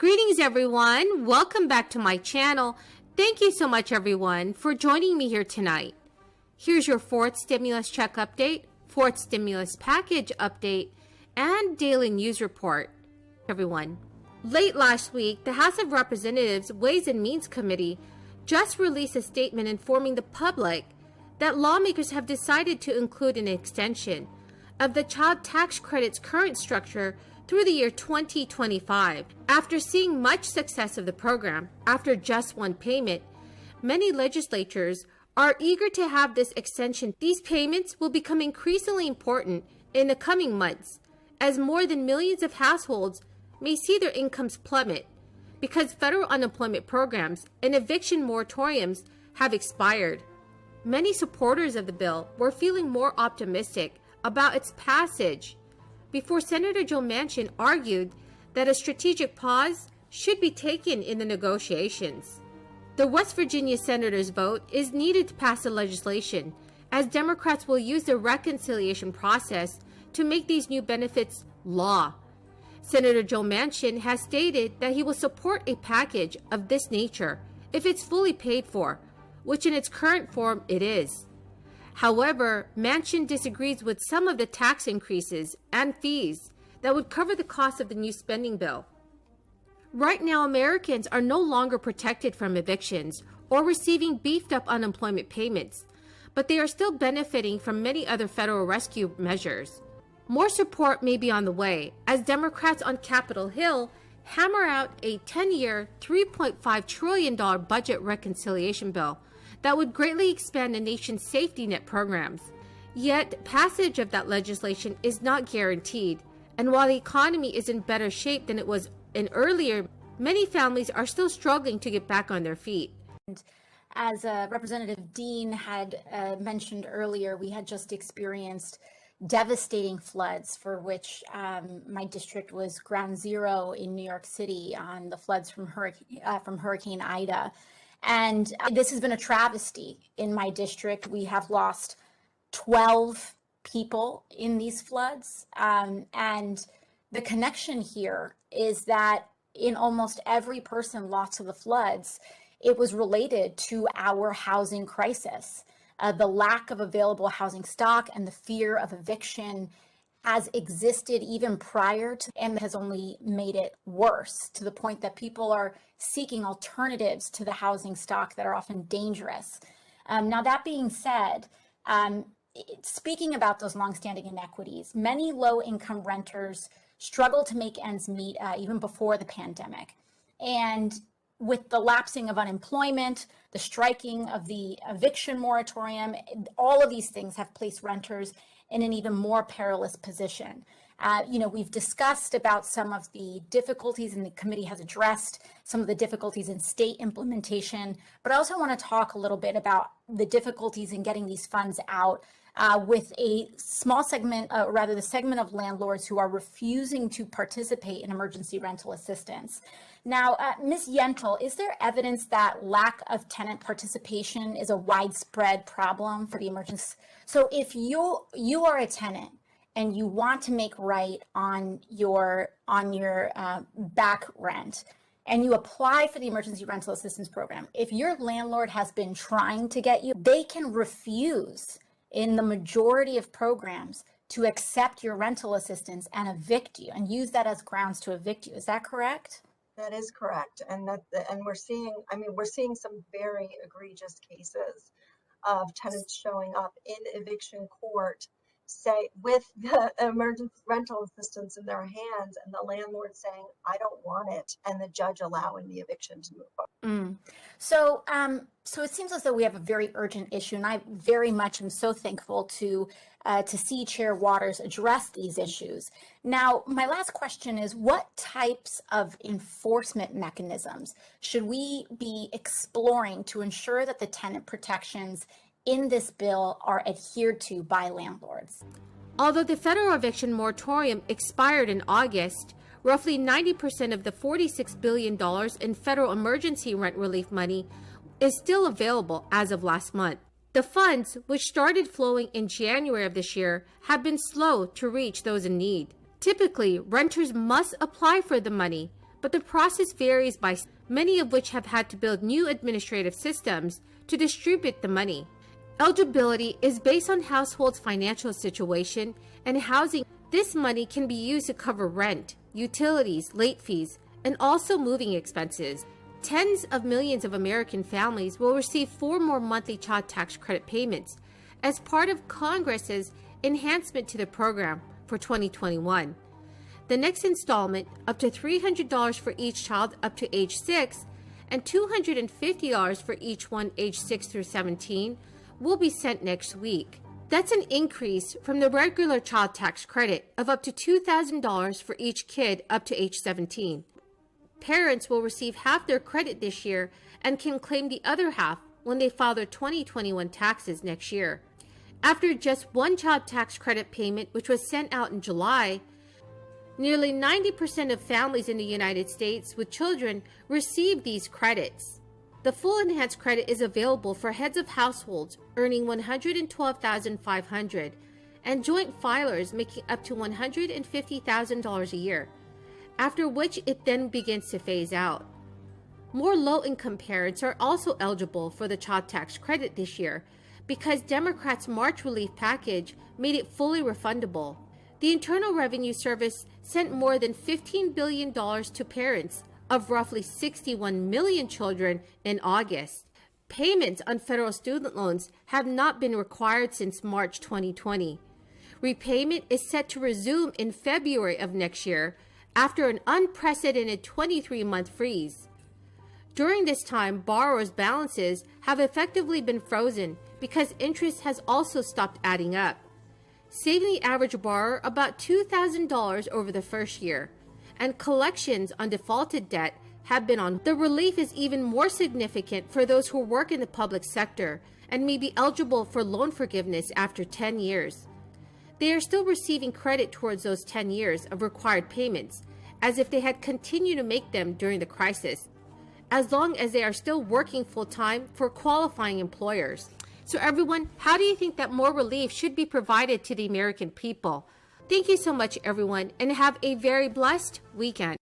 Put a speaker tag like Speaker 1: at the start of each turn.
Speaker 1: Greetings everyone, welcome back to my channel. Thank you so much everyone for joining me here tonight. Here's your fourth stimulus check update, fourth stimulus package update, and daily news report. Everyone, late last week, the House of Representatives Ways and Means Committee just released a statement informing the public that lawmakers have decided to include an extension of the child tax credit's current structure through the year 2025. After seeing much success of the program after just one payment, many legislatures are eager to have this extension. These payments will become increasingly important in the coming months as more than millions of households may see their incomes plummet because federal unemployment programs and eviction moratoriums have expired. Many supporters of the bill were feeling more optimistic about its passage before Senator Joe Manchin argued that a strategic pause should be taken in the negotiations. The West Virginia senator's vote is needed to pass the legislation, as Democrats will use the reconciliation process to make these new benefits law. Senator Joe Manchin has stated that he will support a package of this nature if it's fully paid for, which in its current form it is. However, Manchin disagrees with some of the tax increases and fees that would cover the cost of the new spending bill. Right now, Americans are no longer protected from evictions or receiving beefed up unemployment payments, but they are still benefiting from many other federal rescue measures. More support may be on the way as Democrats on Capitol Hill hammer out a 10-year, $3.5 trillion budget reconciliation bill that would greatly expand the nation's safety net programs. Yet, passage of that legislation is not guaranteed, and while the economy is in better shape than it was in earlier, many families are still struggling to get back on their feet.
Speaker 2: As Representative Dean had mentioned earlier, we had just experienced devastating floods for which my district was ground zero in New York City on the floods from Hurricane Ida. And this has been a travesty in my district. We have lost 12 people in these floods. And the connection here is that in almost every person lost to the floods, it was related to our housing crisis. The lack of available housing stock and the fear of eviction has existed even prior to, and has only made it worse to the point that people are seeking alternatives to the housing stock that are often dangerous. Now, that being said, speaking about those longstanding inequities, many low-income renters struggle to make ends meet even before the pandemic. And with the lapsing of unemployment, the striking of the eviction moratorium, all of these things have placed renters in an even more perilous position. We've discussed about some of the difficulties, and the committee has addressed some of the difficulties in state implementation, but I also want to talk a little bit about the difficulties in getting these funds out with a small segment, the segment of landlords who are refusing to participate in emergency rental assistance. Now, Ms. Yentl, is there evidence that lack of tenant participation is a widespread problem for the emergency? So if you are a tenant and you want to make right on your back rent, and you apply for the emergency rental assistance program, if your landlord has been trying to get you, they can refuse in the majority of programs to accept your rental assistance and evict you and use that as grounds to evict you. Is that correct?
Speaker 3: That is correct. And we're seeing some very egregious cases of tenants showing up in eviction court, say with the emergency rental assistance in their hands, and the landlord saying, I don't want it, and the judge allowing the eviction to move forward.
Speaker 2: So it seems as though we have a very urgent issue, and I very much am so thankful to see Chair Waters address these issues. Now, my last question is, what types of enforcement mechanisms should we be exploring to ensure that the tenant protections in this bill are adhered to by landlords?
Speaker 1: Although the federal eviction moratorium expired in August, roughly 90% of the $46 billion in federal emergency rent relief money is still available as of last month. The funds, which started flowing in January of this year, have been slow to reach those in need. Typically, renters must apply for the money, but the process varies by many of which have had to build new administrative systems to distribute the money. Eligibility is based on households' financial situation and housing. This money can be used to cover rent, utilities, late fees, and also moving expenses. Tens of millions of American families will receive 4 more monthly child tax credit payments as part of Congress's enhancement to the program for 2021. The next installment, up to $300 for each child up to age 6 and $250 for each one age 6 through 17, will be sent next week. That's an increase from the regular child tax credit of up to $2,000 for each kid up to age 17. Parents will receive half their credit this year and can claim the other half when they file their 2021 taxes next year. After just one child tax credit payment, which was sent out in July, nearly 90% of families in the United States with children receive these credits. The full enhanced credit is available for heads of households earning $112,500 and joint filers making up to $150,000 a year, after which it then begins to phase out. More low-income parents are also eligible for the child tax credit this year because Democrats' March relief package made it fully refundable. The Internal Revenue Service sent more than $15 billion to parents of roughly 61 million children in August. Payments on federal student loans have not been required since March 2020. Repayment is set to resume in February of next year after an unprecedented 23-month freeze. During this time, borrowers' balances have effectively been frozen because interest has also stopped adding up, saving the average borrower about $2,000 over the first year. And collections on defaulted debt have been on. The relief is even more significant for those who work in the public sector and may be eligible for loan forgiveness after 10 years. They are still receiving credit towards those 10 years of required payments, as if they had continued to make them during the crisis, as long as they are still working full-time for qualifying employers. So everyone, how do you think that more relief should be provided to the American people? Thank you so much, everyone, and have a very blessed weekend.